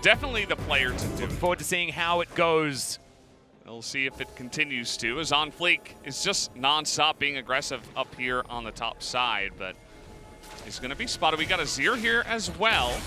definitely the player to do. Looking forward to seeing how it goes. We'll see if it continues to, as On Fleek is just non-stop being aggressive up here on the top side, but he's going to be spotted. We got a Zir here as well.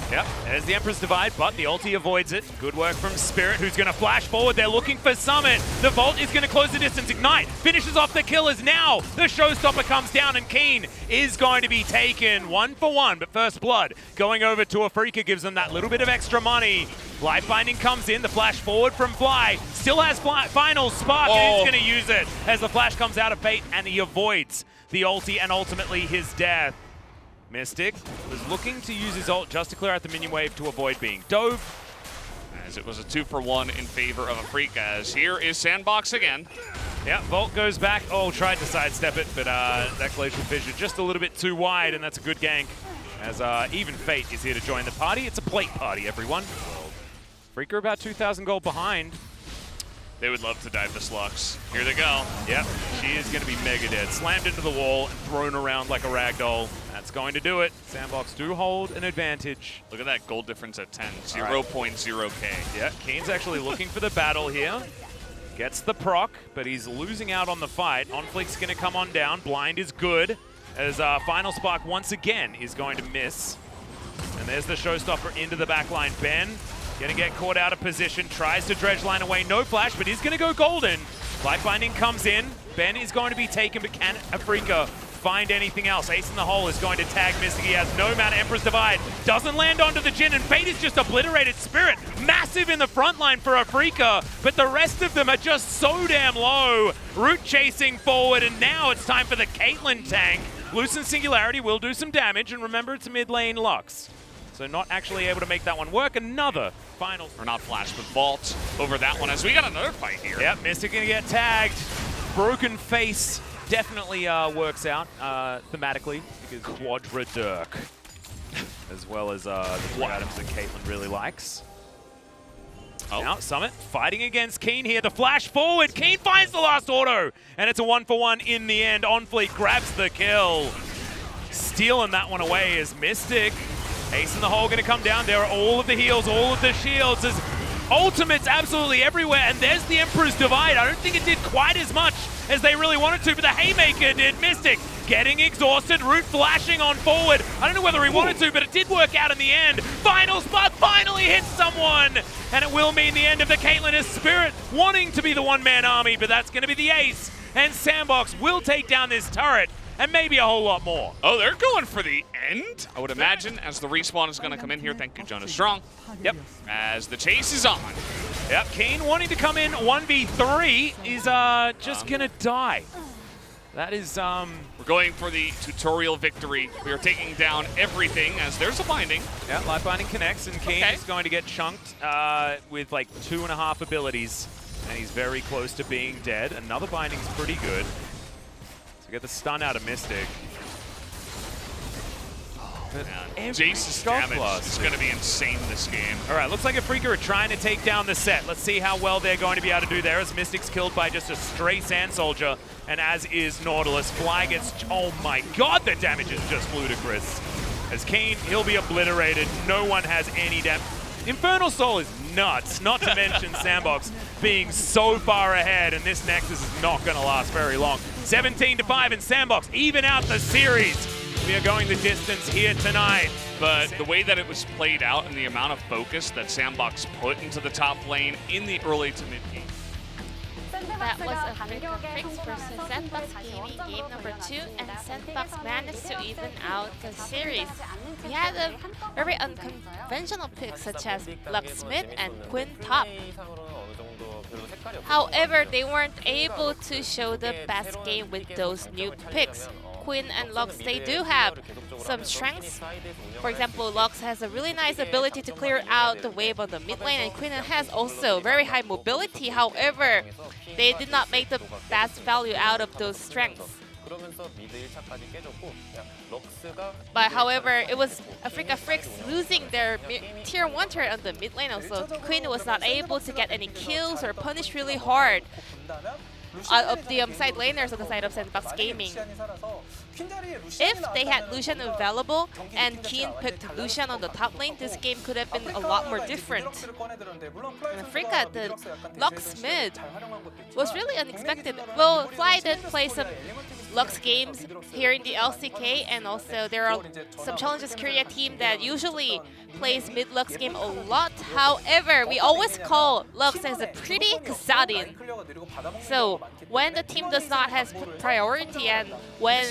Yep, there's the Emperor's Divide, but the ulti avoids it. Good work from Spirit, who's going to flash forward. They're looking for Summit. The Vault is going to close the distance. Ignite finishes off the killers now. The Showstopper comes down, and Keen is going to be taken 1 for 1. But First Blood going over to Afrika gives them that little bit of extra money. Life Binding comes in. The flash forward from Fly. Still has Final Spark, and he's going to use it as the flash comes out of Fate, and he avoids the ulti and ultimately his death. Mystic was looking to use his ult just to clear out the minion wave to avoid being dove. As it was a 2 for 1 in favor of Afrika, as here is Sandbox again. Yeah, Vault goes back. Oh, tried to sidestep it, but that Glacial Fissure just a little bit too wide, and that's a good gank. As even Fate is here to join the party. It's a plate party, everyone. Afrika about 2,000 gold behind. They would love to dive this Lux. Here they go. Yep, she is going to be mega dead. Slammed into the wall and thrown around like a ragdoll. That's going to do it. Sandbox do hold an advantage. Look at that gold difference at 10, 0.0k. Yeah, Keen's actually looking for the battle here. Gets the proc, but he's losing out on the fight. On Fleek's going to come on down. Blind is good, as Final Spark once again is going to miss. And there's the Showstopper into the backline. Ben gonna get caught out of position, tries to dredge line away, no flash, but he's gonna go golden. Life Binding comes in, Ben is going to be taken, but can Afrika find anything else? Ace in the hole is going to tag Mystic. He has no amount of Emperor's Divide, doesn't land onto the Jhin, and Fate is just obliterated. Spirit, massive in the front line for Afrika, but the rest of them are just so damn low. Root chasing forward, and now it's time for the Caitlyn tank. Loosen Singularity will do some damage, and remember it's a mid lane Lux. So not actually able to make that one work. Another final. Or not Flash, but Vault over that one as we got another fight here. Yep, Mystic gonna get tagged. Broken Face definitely works out thematically because Quadra Dirk, as well as the two items that Caitlyn really likes. Oh. Now Summit fighting against Keen here. The flash forward. Keen finds the last auto, and it's a 1 for 1 in the end. On Fleek grabs the kill. Stealing that one away is Mystic. Ace in the hole going to come down. There are all of the heals, all of the shields. There's ultimates absolutely everywhere. And there's the Emperor's Divide. I don't think it did quite as much as they really wanted to, but the Haymaker did. Mystic getting exhausted. Root flashing on forward. I don't know whether he wanted to, but it did work out in the end. Final Spark finally hits someone. And it will mean the end of the Caitlyn as Spirit wanting to be the one-man army, but that's going to be the Ace. And Sandbox will take down this turret. And maybe a whole lot more. Oh, they're going for the end, I would imagine, as the respawn is going to come in here. Thank you, Jonas Strong. Yep. As the chase is on. Yep, Keen wanting to come in 1v3 is just going to die. That is... We're going for the tutorial victory. We are taking down everything as there's a binding. Yeah, Life Binding connects, and Keen is going to get chunked with like 2.5 abilities. And he's very close to being dead. Another binding's pretty good. So get the stun out of Mystic. Jace's damage is going to be insane this game. All right, looks like Afrika are trying to take down the set. Let's see how well they're going to be able to do there as Mystic's killed by just a stray Sand Soldier, and as is Nautilus. Fly gets... Oh my god, the damage is just ludicrous. As Keen, he'll be obliterated. No one has any damage. Infernal Soul is nuts, not to mention Sandbox being so far ahead, and this Nexus is not going to last very long. 17-5, and Sandbox even out the series. We are going the distance here tonight. But the way that it was played out and the amount of focus that Sandbox put into the top lane in the early to mid game. That was Afrika Fricks versus Sandbox Gaming game number 2, and Sandbox managed to even out the series. We had a very unconventional picks such as Lucksmith and Quinn top. However, they weren't able to show the best game with those new picks. Quinn and Lux, they do have some strengths. For example, Lux has a really nice ability to clear out the wave on the mid lane, and Quinn has also very high mobility. However, they did not make the best value out of those strengths. But however, it was Afrika Fricks losing their tier 1 turret on the mid lane also. Quinn was not able to get any kills or punish really hard. of the side laners on the side of Sandbox Gaming. If they had Lucian available and Keen picked Lucian on the top lane, this game could have been a lot more different. In Africa, the Lux mid was really unexpected. Well, Fly did play some Lux games here in the LCK, and also there are some Challenges Korea team that usually plays mid-Lux game a lot. However, we always call Lux as a pretty Kasadin. So when the team does not have priority and when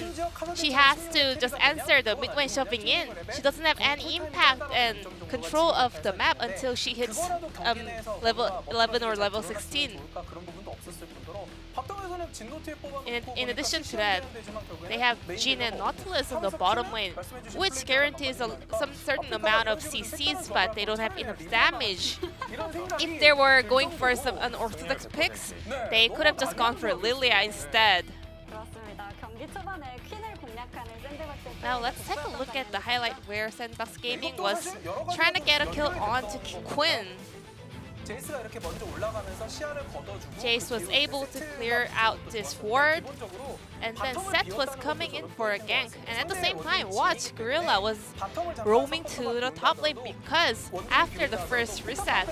she has to just answer the mid-lane shoving in, she doesn't have any impact and control of the map until she hits level 11 or level 16. In addition to that, they have Jhin and Nautilus on the bottom lane, which guarantees some certain amount of CCs, but they don't have enough damage. If they were going for some unorthodox picks, they could have just gone for Lilia instead. Now let's take a look at the highlight where Sandbox Gaming was trying to get a kill onto Quinn. Jace was able to clear out this ward, and then Seth was coming in for a gank. And at the same time, watch, Gorilla was roaming to the top lane because after the first reset,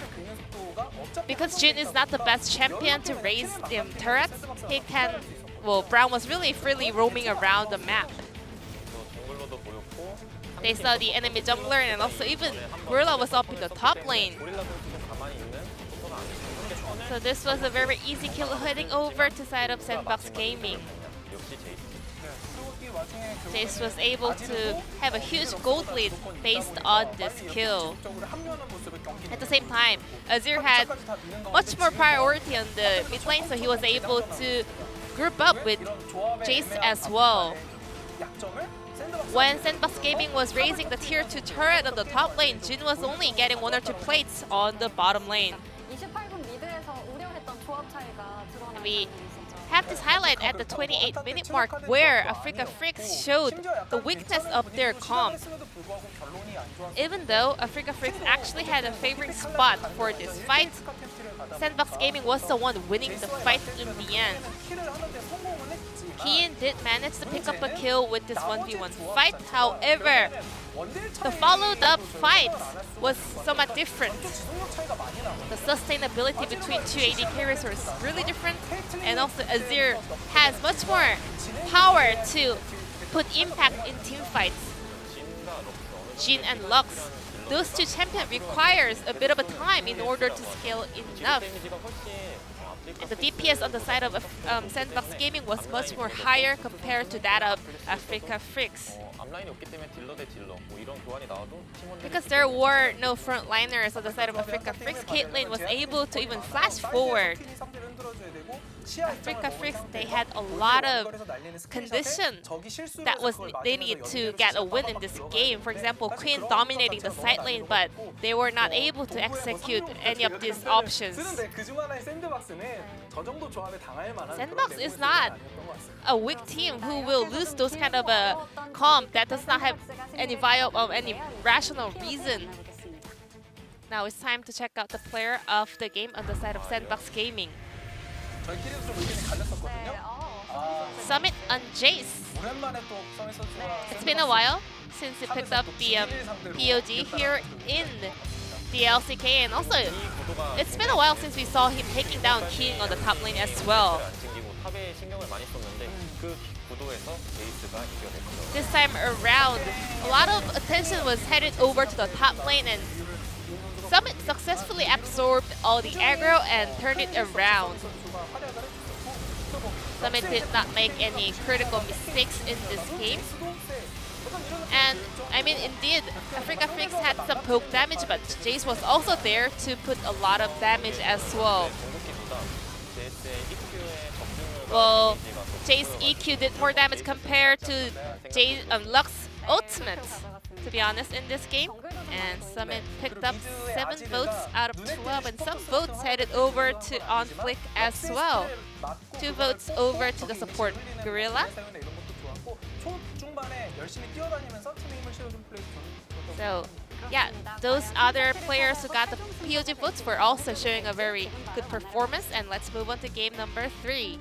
because Jhin is not the best champion to raise the turrets, he can, well, Brown was really freely roaming around the map. They saw the enemy jungler, and also even Gorilla was up in the top lane. So this was a very easy kill heading over to side of Sandbox Gaming. Jace was able to have a huge gold lead based on this kill. At the same time, Azir had much more priority on the mid lane, so he was able to group up with Jace as well. When Sandbox Gaming was raising the tier 2 turret on the top lane, Jhin was only getting 1 or 2 plates on the bottom lane. We have this highlight at the 28-minute mark where Africa Freaks showed the weakness of their comp. Even though Africa Freaks actually had a favoring spot for this fight, Sandbox Gaming was the one winning the fight in the end. Keen did manage to pick up a kill with this 1v1 fight, however, the followed-up fight was somewhat different. The sustainability between two AD carriers was really different, and also Azir has much more power to put impact in team fights. Jhin and Lux, those two champions requires a bit of a time in order to scale enough. And the DPS on the side of Sandbox Gaming was much more higher compared to that of Africa Freaks. Because there were no frontliners on the side of Africa Freaks, Caitlyn was able to even flash forward. Africa Freaks, they had a lot of condition that they needed to get a win in this game. For example, Queen dominating the side lane, but they were not able to execute any of these options. Sandbox is not a weak team who will lose those kind of a comp that does not have any viable, any rational reason. Now it's time to check out the player of the game on the side of Sandbox Gaming. Summit on Jace. It's been a while since he picked up the POG here in the LCK, and also it's been a while since we saw him taking down King on the top lane as well. This time around, a lot of attention was headed over to the top lane, and Summit successfully absorbed all the aggro and turned it around. Summit did not make any critical mistakes in this game. And I mean, indeed, Africa Freaks had some poke damage, but Jace was also there to put a lot of damage as well. Well, Jace EQ did more damage compared to Lux ultimate, to be honest, in this game. And Summit picked up 7 votes out of 12, and some votes headed over to OnFlick as well. 2 votes over to the support Gorilla. So yeah, those other players who got the POG votes were also showing a very good performance. And let's move on to game number 3.